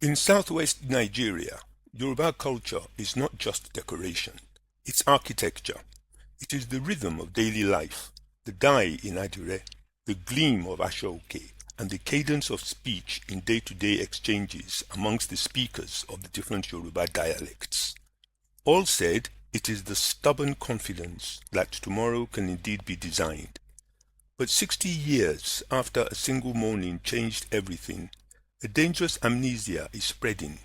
In southwest Nigeria, Yoruba culture is not just decoration, it's architecture. It is the rhythm of daily life, the dye in adire, the gleam of ashoke, and the cadence of speech in day-to-day exchanges amongst the speakers of the different Yoruba dialects. All said, it is the stubborn confidence that tomorrow can indeed be designed. But 60 years after a single morning changed everything, a dangerous amnesia is spreading,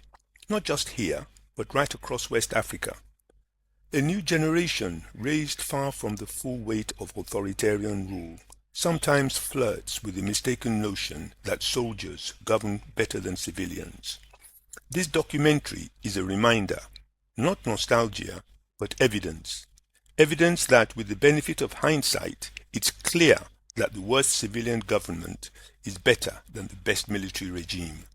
not just here, but right across West Africa. A new generation raised far from the full weight of authoritarian rule sometimes flirts with the mistaken notion that soldiers govern better than civilians. This documentary is a reminder, not nostalgia, but evidence. Evidence that with the benefit of hindsight, it's clear that the worst civilian government is better than the best military regime.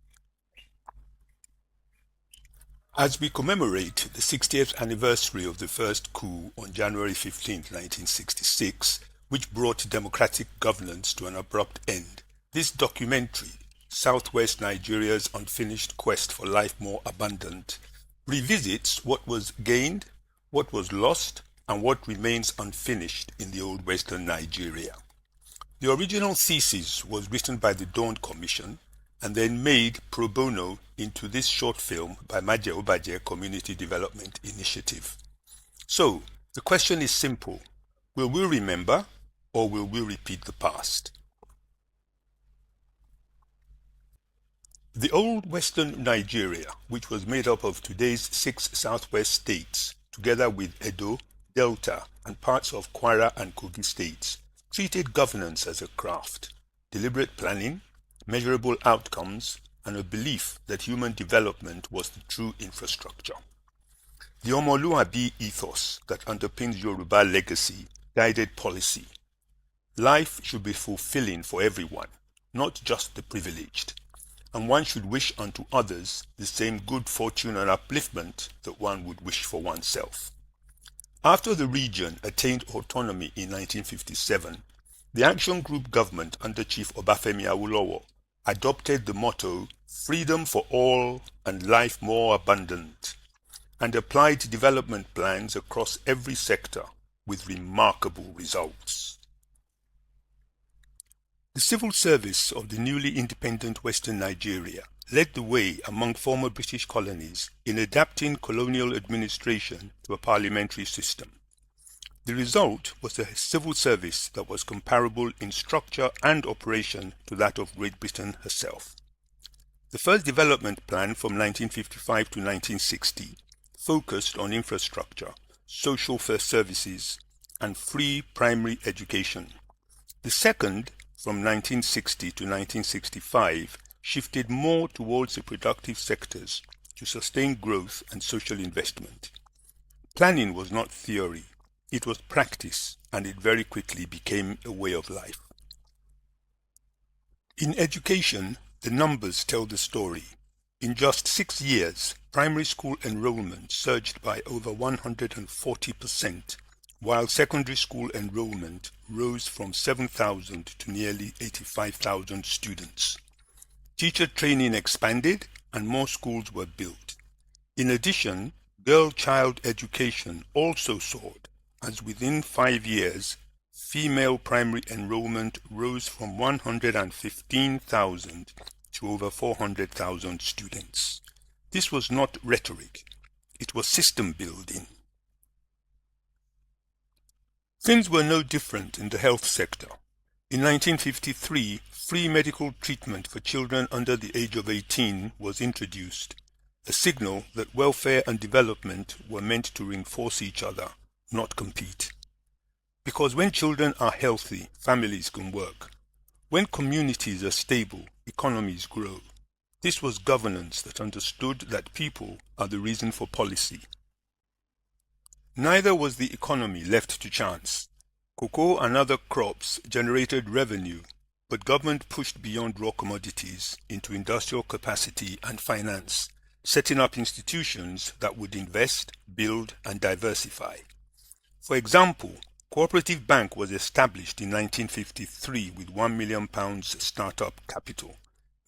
As we commemorate the 60th anniversary of the first coup on January 15, 1966, which brought democratic governance to an abrupt end, this documentary, Southwest Nigeria's Unfinished Quest for Life More Abundant, revisits what was gained, what was lost, and what remains unfinished in the old Western Nigeria. The original thesis was written by the Dawn Commission and then made pro bono into this short film by Maje Obaje Community Development Initiative. So, the question is simple. Will we remember or will we repeat the past? The old Western Nigeria, which was made up of today's 6 southwest states, together with Edo, Delta, and parts of Kwara and Kogi states, treated governance as a craft, deliberate planning, measurable outcomes, and a belief that human development was the true infrastructure. The Omoluabi ethos that underpins Yoruba legacy guided policy. Life should be fulfilling for everyone, not just the privileged, and one should wish unto others the same good fortune and upliftment that one would wish for oneself. After the region attained autonomy in 1957, the Action Group government under Chief Obafemi Awolowo adopted the motto "Freedom for all and life more abundant" and applied development plans across every sector with remarkable results. The civil service of the newly independent Western Nigeria led the way among former British colonies in adapting colonial administration to a parliamentary system. The result was a civil service that was comparable in structure and operation to that of Great Britain herself. The first development plan from 1955 to 1960 focused on infrastructure, social services, and free primary education. The second, from 1960 to 1965, shifted more towards the productive sectors to sustain growth and social investment. Planning was not theory, it was practice, and it very quickly became a way of life. In education, the numbers tell the story. In just 6 years, primary school enrollment surged by over 140%, while secondary school enrollment rose from 7,000 to nearly 85,000 students. Teacher training expanded and more schools were built. In addition, girl-child education also soared, as within 5 years, female primary enrollment rose from 115,000 to over 400,000 students. This was not rhetoric, it was system building. Things were no different in the health sector. In 1953, free medical treatment for children under the age of 18 was introduced, a signal that welfare and development were meant to reinforce each other, not compete. Because when children are healthy, families can work. When communities are stable, economies grow. This was governance that understood that people are the reason for policy. Neither was the economy left to chance. Cocoa and other crops generated revenue, but government pushed beyond raw commodities into industrial capacity and finance, setting up institutions that would invest, build, and diversify. For example, Cooperative Bank was established in 1953 with £1 million startup capital,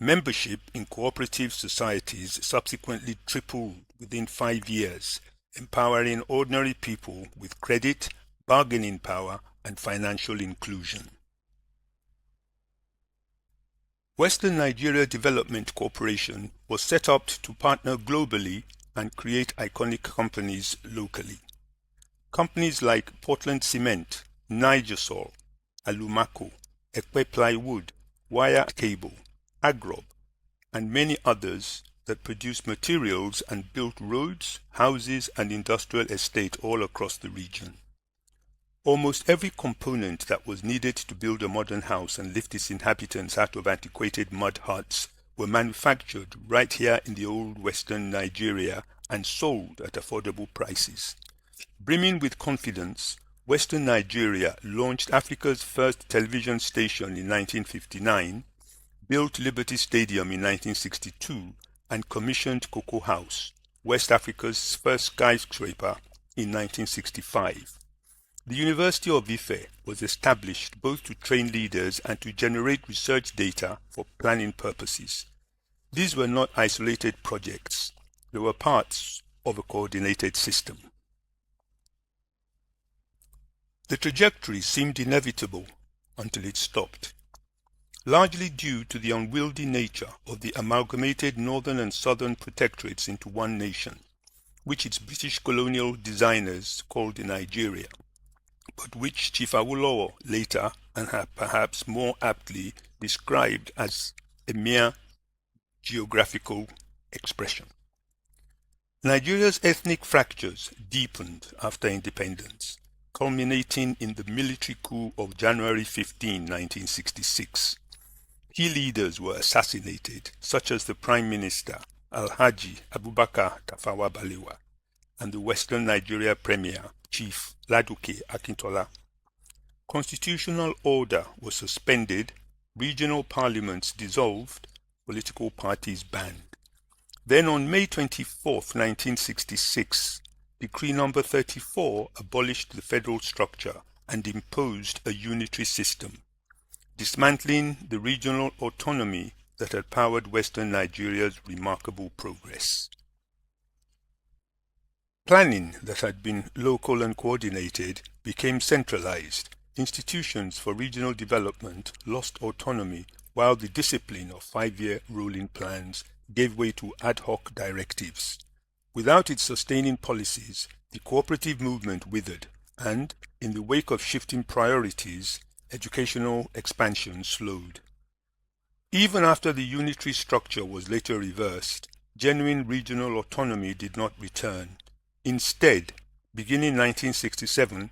Membership in cooperative societies subsequently tripled within 5 years, empowering ordinary people with credit, bargaining power, and financial inclusion. Western Nigeria Development Corporation was set up to partner globally and create iconic companies locally. Companies like Portland Cement, Nigersol, Alumaco, Ekpe Plywood, Wire Cable, Agrob, and many others that produced materials and built roads, houses, and industrial estate all across the region. Almost every component that was needed to build a modern house and lift its inhabitants out of antiquated mud huts were manufactured right here in the old Western Nigeria and sold at affordable prices. Brimming with confidence, Western Nigeria launched Africa's first television station in 1959, built Liberty Stadium in 1962, and commissioned Cocoa House, West Africa's first skyscraper, in 1965. The University of Ife was established both to train leaders and to generate research data for planning purposes. These were not isolated projects. They were parts of a coordinated system. The trajectory seemed inevitable until it stopped, largely due to the unwieldy nature of the amalgamated northern and southern protectorates into one nation, which its British colonial designers called Nigeria, but which Chief Awolowo later, and perhaps more aptly, described as a mere geographical expression. Nigeria's ethnic fractures deepened after independence, culminating in the military coup of January 15, 1966. Key leaders were assassinated, such as the Prime Minister, Alhaji Abubakar Tafawa Balewa, and the Western Nigeria Premier, Chief Laduke Akintola. Constitutional order was suspended, regional parliaments dissolved, political parties banned. Then on May 24, 1966, Decree number 34 abolished the federal structure and imposed a unitary system, dismantling the regional autonomy that had powered Western Nigeria's remarkable progress. Planning that had been local and coordinated became centralized. Institutions for regional development lost autonomy, while the discipline of 5-year rolling plans gave way to ad hoc directives. Without its sustaining policies, the cooperative movement withered, and, in the wake of shifting priorities, educational expansion slowed. Even after the unitary structure was later reversed, genuine regional autonomy did not return. Instead, beginning 1967,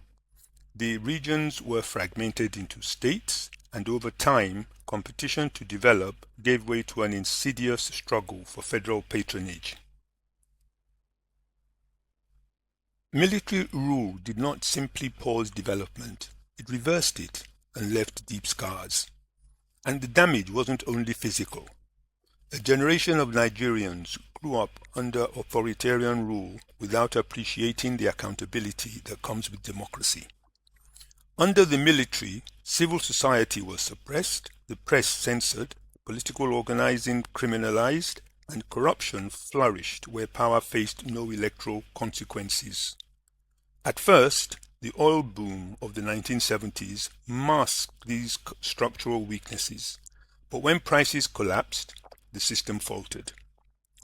the regions were fragmented into states, and over time, competition to develop gave way to an insidious struggle for federal patronage. Military rule did not simply pause development, it reversed it and left deep scars. And the damage wasn't only physical. A generation of Nigerians grew up under authoritarian rule without appreciating the accountability that comes with democracy. Under the military, civil society was suppressed, the press censored, political organizing criminalized, and corruption flourished where power faced no electoral consequences. At first, the oil boom of the 1970s masked these structural weaknesses, but when prices collapsed, the system faltered.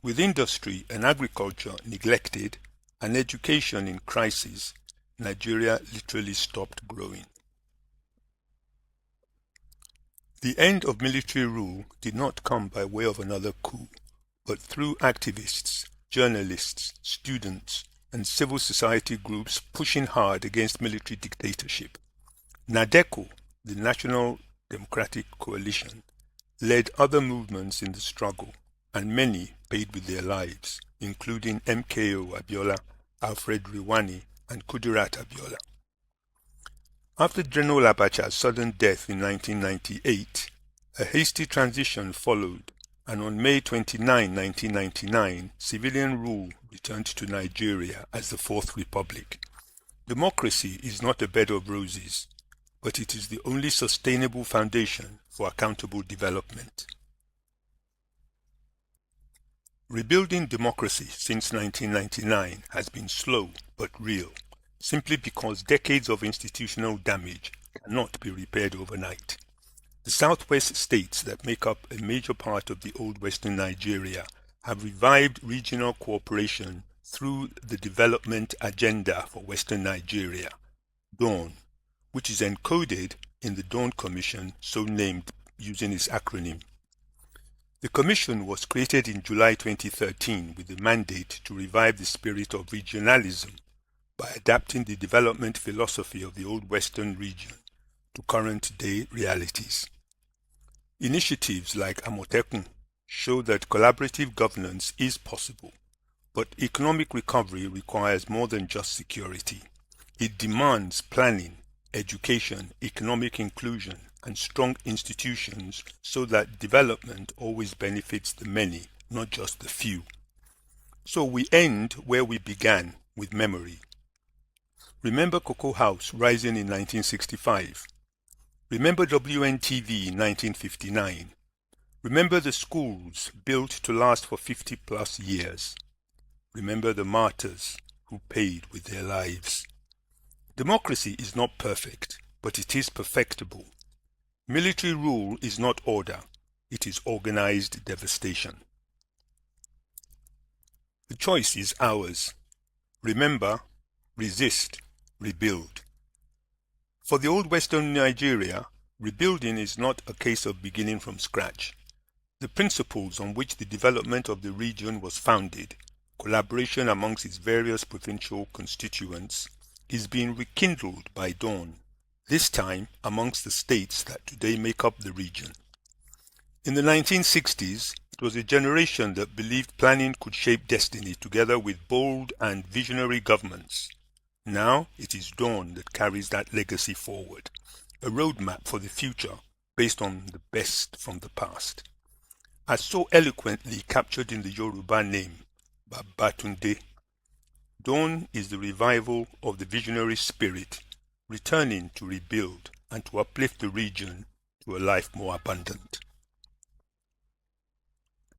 With industry and agriculture neglected and education in crisis, Nigeria literally stopped growing. The end of military rule did not come by way of another coup, but through activists, journalists, students, and civil society groups pushing hard against military dictatorship. NADECO, the National Democratic Coalition, led other movements in the struggle, and many paid with their lives, including MKO Abiola, Alfred Riwani, and Kudirat Abiola. After General Abacha's sudden death in 1998, a hasty transition followed, and on May 29, 1999, civilian rule returned to Nigeria as the Fourth Republic. Democracy is not a bed of roses, but it is the only sustainable foundation for accountable development. Rebuilding democracy since 1999 has been slow but real, simply because decades of institutional damage cannot be repaired overnight. The southwest states that make up a major part of the old Western Nigeria have revived regional cooperation through the Development Agenda for Western Nigeria, DAWN, which is encoded in the Dawn Commission, so named using its acronym. The Commission was created in July 2013 with the mandate to revive the spirit of regionalism by adapting the development philosophy of the Old Western region to current-day realities. Initiatives like Amotekun show that collaborative governance is possible, but economic recovery requires more than just security. It demands planning, education, economic inclusion, and strong institutions so that development always benefits the many, not just the few. So we end where we began, with memory. Remember Cocoa House rising in 1965. Remember WNTV in 1959. Remember the schools built to last for 50-plus years. Remember the martyrs who paid with their lives. Democracy is not perfect, but it is perfectible. Military rule is not order, it is organized devastation. The choice is ours. Remember, resist, rebuild. For the old Western Nigeria, rebuilding is not a case of beginning from scratch. The principles on which the development of the region was founded, collaboration amongst its various provincial constituents, is being rekindled by Dawn, this time amongst the states that today make up the region. In the 1960s, it was a generation that believed planning could shape destiny together with bold and visionary governments. Now it is Dawn that carries that legacy forward, a roadmap for the future based on the best from the past. As so eloquently captured in the Yoruba name, Babatunde, Dawn is the revival of the visionary spirit, returning to rebuild and to uplift the region to a life more abundant.